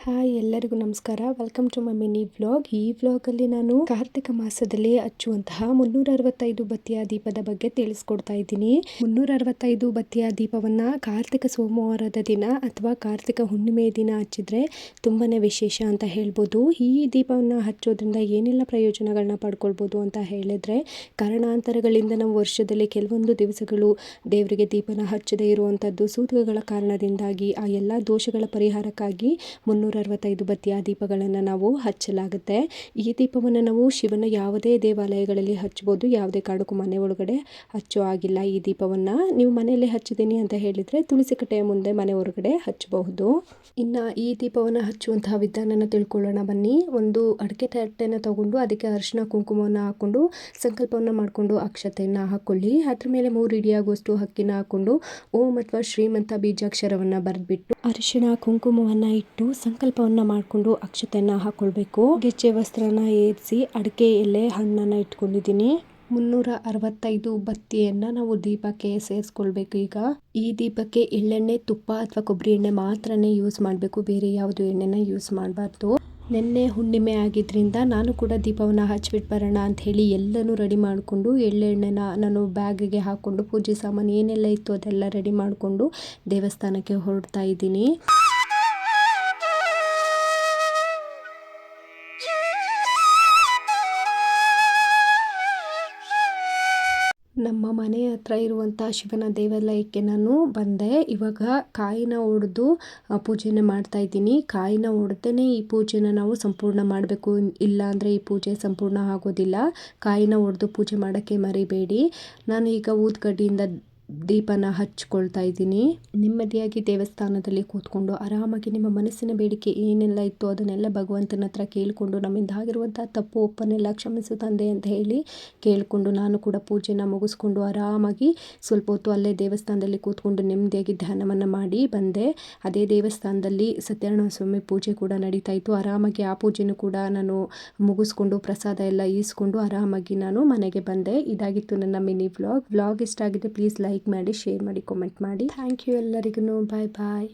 Hi ಎಲ್ಲರಿಗೂ ನಮಸ್ಕಾರ. Welcome to my mini vlog. ಈ ವ್ಲಾಗಲ್ಲಿ ನಾನು ಕಾರ್ತಿಕ ಮಾಸದಲ್ಲಿ ಹಚ್ಚುವಂತಹ 365 ಬತ್ತಿಯ ದೀಪದ ಬಗ್ಗೆ ತಿಳಿಸ್ಕೊಡ್ತಾ ಇದ್ದೀನಿ. 365 ಬತ್ತಿಯ ದೀಪವನ್ನು ಕಾರ್ತಿಕ ಸೋಮವಾರದ ದಿನ ಅಥವಾ ಕಾರ್ತಿಕ ಹುಣ್ಣಿಮೆ ದಿನ ಹಚ್ಚಿದ್ರೆ ತುಂಬಾನೇ ವಿಶೇಷ ಅಂತ ಹೇಳ್ಬೋದು. ಈ ದೀಪವನ್ನು ಹಚ್ಚೋದ್ರಿಂದ ಏನೆಲ್ಲ ಪ್ರಯೋಜನಗಳನ್ನ ಪಡ್ಕೊಳ್ಬೋದು ಅಂತ ಹೇಳಿದ್ರೆ, ಕಾರಣಾಂತರಗಳಿಂದ ನಾವು ವರ್ಷದಲ್ಲಿ ಕೆಲವೊಂದು ದಿವಸಗಳು ದೇವರಿಗೆ ದೀಪನ ಹಚ್ಚದೇ ಇರುವಂಥದ್ದು ಸೂತಕಗಳ ಕಾರಣದಿಂದಾಗಿ ಆ ಎಲ್ಲ ದೋಷಗಳ ಪರಿಹಾರಕ್ಕಾಗಿ 365 ಬತ್ತಿಯ ದೀಪಗಳನ್ನು ನಾವು ಹಚ್ಚಲಾಗುತ್ತೆ. ಈ ದೀಪವನ್ನು ನಾವು ಶಿವನ ಯಾವುದೇ ದೇವಾಲಯಗಳಲ್ಲಿ ಹಚ್ಬೋದು. ಯಾವುದೇ ಕಾರಣಕ್ಕೂ ಮನೆ ಒಳಗಡೆ ಹಚ್ಚೋ ಆಗಿಲ್ಲ. ಈ ದೀಪವನ್ನು ನೀವು ಮನೆಯಲ್ಲೇ ಹಚ್ಚಿದ್ದೀನಿ ಅಂತ ಹೇಳಿದರೆ ತುಳಸಿ ಕಟ್ಟೆಯ ಮುಂದೆ ಮನೆ ಹೊರಗಡೆ ಹಚ್ಚಬಹುದು. ಇನ್ನು ಈ ದೀಪವನ್ನು ಹಚ್ಚುವಂತಹ ವಿಧಾನನ ತಿಳ್ಕೊಳ್ಳೋಣ ಬನ್ನಿ. ಒಂದು ಅಡಿಕೆ ತಟ್ಟೆನ ತಗೊಂಡು ಅದಕ್ಕೆ ಅರಿಶಿನ ಕುಂಕುಮವನ್ನು ಹಾಕ್ಕೊಂಡು ಸಂಕಲ್ಪವನ್ನು ಮಾಡಿಕೊಂಡು ಅಕ್ಷತೆಯನ್ನು ಹಾಕ್ಕೊಳ್ಳಿ. ಅದ್ರ ಮೇಲೆ 3 ಇಡಿಯಾಗುವಷ್ಟು ಅಕ್ಕಿನ ಹಾಕ್ಕೊಂಡು ಓಂ ಅಥವಾ ಶ್ರೀಮ್ ಅಂತ ಬೀಜಾಕ್ಷರವನ್ನು ಬರೆದ್ಬಿಟ್ಟು ಅರಿಶಿನ ಕುಂಕುಮವನ್ನು ಇಟ್ಟು ಸಂಕಲ್ಪವನ್ನು ಮಾಡಿಕೊಂಡು ಅಕ್ಷತೆಯನ್ನು ಹಾಕ್ಕೊಳ್ಬೇಕು. ಗೆಜ್ಜೆ ವಸ್ತ್ರನ ಏರಿಸಿ ಅಡಿಕೆ ಎಲೆ ಹಣ್ಣನ್ನು ಇಟ್ಕೊಂಡಿದ್ದೀನಿ. 365 ಬತ್ತಿಯನ್ನು ನಾವು ದೀಪಕ್ಕೆ ಸೇರಿಸ್ಕೊಳ್ಬೇಕು. ಈಗ ಈ ದೀಪಕ್ಕೆ ಎಳ್ಳೆಣ್ಣೆ, ತುಪ್ಪ ಅಥವಾ ಕೊಬ್ಬರಿ ಎಣ್ಣೆ ಮಾತ್ರನೇ ಯೂಸ್ ಮಾಡಬೇಕು. ಬೇರೆ ಯಾವುದು ಎಣ್ಣೆನ ಯೂಸ್ ಮಾಡಬಾರ್ದು. ನಿನ್ನೆ ಹುಣ್ಣಿಮೆ ಆಗಿದ್ದರಿಂದ ನಾನು ಕೂಡ ದೀಪವನ್ನು ಹಚ್ಬಿಟ್ಟು ಬರೋಣ ಅಂತ ಹೇಳಿ ಎಲ್ಲನೂ ರೆಡಿ ಮಾಡಿಕೊಂಡು ಎಳ್ಳೆಣ್ಣೆನ ನಾನು ಬ್ಯಾಗಿಗೆ ಹಾಕ್ಕೊಂಡು ಪೂಜೆ ಸಾಮಾನು ಏನೆಲ್ಲ ಇತ್ತು ಅದೆಲ್ಲ ರೆಡಿ ಮಾಡಿಕೊಂಡು ದೇವಸ್ಥಾನಕ್ಕೆ ಹೊರಡ್ತಾ ಇದ್ದೀನಿ. ನಮ್ಮ ಮನೆ ಹತ್ರ ಇರುವಂಥ ಶಿವನ ದೇವಾಲಯಕ್ಕೆ ನಾನು ಬಂದೆ. ಇವಾಗ ಕಾಯಿನ ಒಡೆದು ಪೂಜೆನ ಮಾಡ್ತಾ ಇದ್ದೀನಿ. ಕಾಯಿನ ಒಡೆದೇ ಈ ಪೂಜೆನ ನಾವು ಸಂಪೂರ್ಣ ಮಾಡಬೇಕು, ಇಲ್ಲ ಅಂದರೆ ಈ ಪೂಜೆ ಸಂಪೂರ್ಣ ಆಗೋದಿಲ್ಲ. ಕಾಯಿನ ಒಡೆದು ಪೂಜೆ ಮಾಡೋಕ್ಕೆ ಮರಿಬೇಡಿ. ನಾನು ಈಗ ಊದ್ಕಡ್ಡಿಯಿಂದ ದೀಪನ ಹಚ್ಕೊಳ್ತಾ ಇದ್ದೀನಿ. ನೆಮ್ಮದಿಯಾಗಿ ದೇವಸ್ಥಾನದಲ್ಲಿ ಕೂತ್ಕೊಂಡು ಆರಾಮಾಗಿ ನಿಮ್ಮ ಮನಸ್ಸಿನ ಬೇಡಿಕೆ ಏನೆಲ್ಲ ಇತ್ತು ಅದನ್ನೆಲ್ಲ ಭಗವಂತನ ಹತ್ರ ಕೇಳಿಕೊಂಡು ನಮ್ಮಿಂದ ಆಗಿರುವಂಥ ತಪ್ಪು ಒಪ್ಪನ್ನೆಲ್ಲ ಕ್ಷಮಿಸು ತಂದೆ ಅಂತ ಹೇಳಿ ಕೇಳಿಕೊಂಡು ನಾನು ಕೂಡ ಪೂಜೆನ ಮುಗಿಸ್ಕೊಂಡು ಆರಾಮಾಗಿ ಸ್ವಲ್ಪ ಹೊತ್ತು ಅಲ್ಲೇ ದೇವಸ್ಥಾನದಲ್ಲಿ ಕೂತ್ಕೊಂಡು ನೆಮ್ಮದಿಯಾಗಿ ಧ್ಯಾನವನ್ನು ಮಾಡಿ ಬಂದೆ. ಅದೇ ದೇವಸ್ಥಾನದಲ್ಲಿ ಸತ್ಯನಾರಾಯಣ ಸ್ವಾಮಿ ಪೂಜೆ ಕೂಡ ನಡೀತಾ ಇತ್ತು. ಆರಾಮಾಗಿ ಆ ಪೂಜೆನೂ ಕೂಡ ನಾನು ಮುಗಿಸ್ಕೊಂಡು ಪ್ರಸಾದ ಎಲ್ಲ ಈಸ್ಕೊಂಡು ಆರಾಮಾಗಿ ನಾನು ಮನೆಗೆ ಬಂದೆ. ಇದಾಗಿತ್ತು ನನ್ನ ಮಿನಿ ವ್ಲಾಗ್. ಇಷ್ಟ ಆಗಿದೆ ಪ್ಲೀಸ್ ಲೈಕ್ ಮಾಡಿ, ಶೇರ್ ಮಾಡಿ, ಕಾಮೆಂಟ್ ಮಾಡಿ. ಥ್ಯಾಂಕ್ ಯು ಎಲ್ಲರಿಗೂ. ಬಾಯ್ ಬಾಯ್.